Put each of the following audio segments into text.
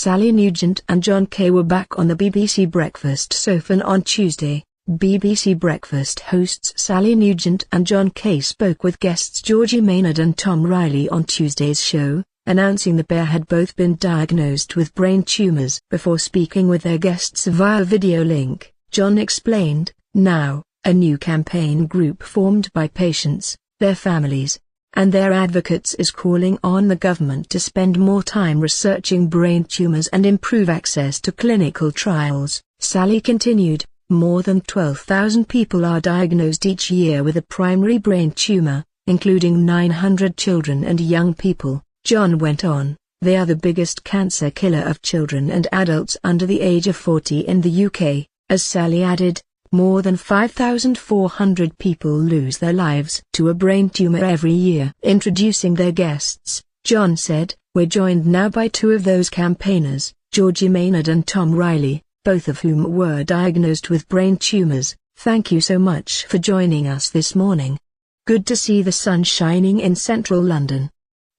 Sally Nugent and John Kay were back on the BBC Breakfast sofa on Tuesday. BBC Breakfast hosts Sally Nugent and John Kay spoke with guests Georgie Maynard and Tom Riley on Tuesday's show, announcing the pair had both been diagnosed with brain tumours. Before speaking with their guests via video link, John explained, "Now, a new campaign group formed by patients, their families, and their advocates is calling on the government to spend more time researching brain tumours and improve access to clinical trials." Sally continued, "More than 12,000 people are diagnosed each year with a primary brain tumour, including 900 children and young people." John went on, "They are the biggest cancer killer of children and adults under the age of 40 in the UK," as Sally added, "More than 5,400 people lose their lives to a brain tumor every year." Introducing their guests, John said, "We're joined now by two of those campaigners, Georgie Maynard and Tom Riley, both of whom were diagnosed with brain tumors. Thank you so much for joining us this morning. Good to see the sun shining in central London.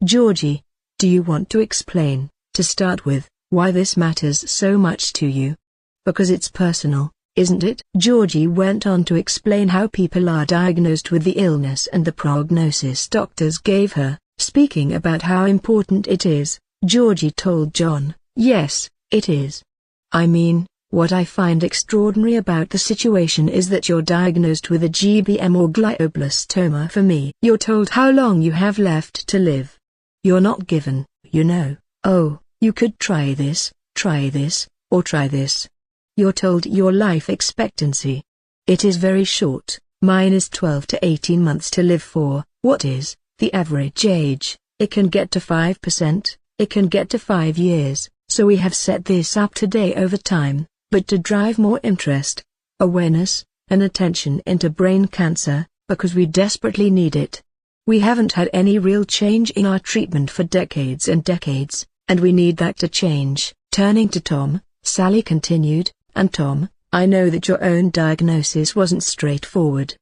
Georgie, do you want to explain, to start with, why this matters so much to you? Because it's personal, isn't it?" Georgie went on to explain how people are diagnosed with the illness and the prognosis doctors gave her. Speaking about how important it is, Georgie told John, "Yes, it is. I mean, what I find extraordinary about the situation is that you're diagnosed with a GBM or glioblastoma. For me, you're told how long you have left to live. You're not given, oh, you could try this, or try this. You're told your life expectancy. It is very short. Mine is 12 to 18 months to live for. What is the average age? It can get to 5%, it can get to 5 years. So we have set this up today over time, but to drive more interest, awareness, and attention into brain cancer, because we desperately need it. We haven't had any real change in our treatment for decades and decades, and we need that to change." Turning to Tom, Sally continued, "And Tom, I know that your own diagnosis wasn't straightforward.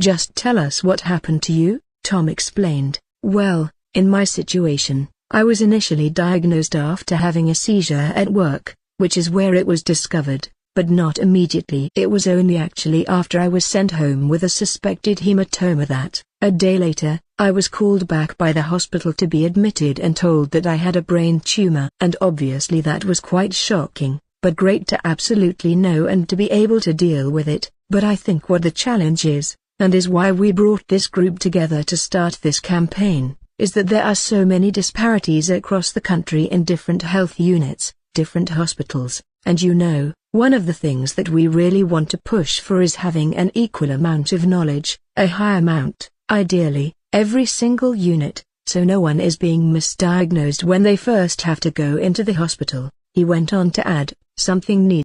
Just tell us what happened to you." Tom explained, "Well, in my situation, I was initially diagnosed after having a seizure at work, which is where it was discovered, but not immediately. It was only actually after I was sent home with a suspected hematoma that, a day later, I was called back by the hospital to be admitted and told that I had a brain tumor. And obviously that was quite shocking, but great to absolutely know and to be able to deal with it. But I think what the challenge is, and is why we brought this group together to start this campaign, is that there are so many disparities across the country in different health units, different hospitals, and one of the things that we really want to push for is having an equal amount of knowledge, a high amount, ideally, every single unit, so no one is being misdiagnosed when they first have to go into the hospital." He went on to add, "Something needs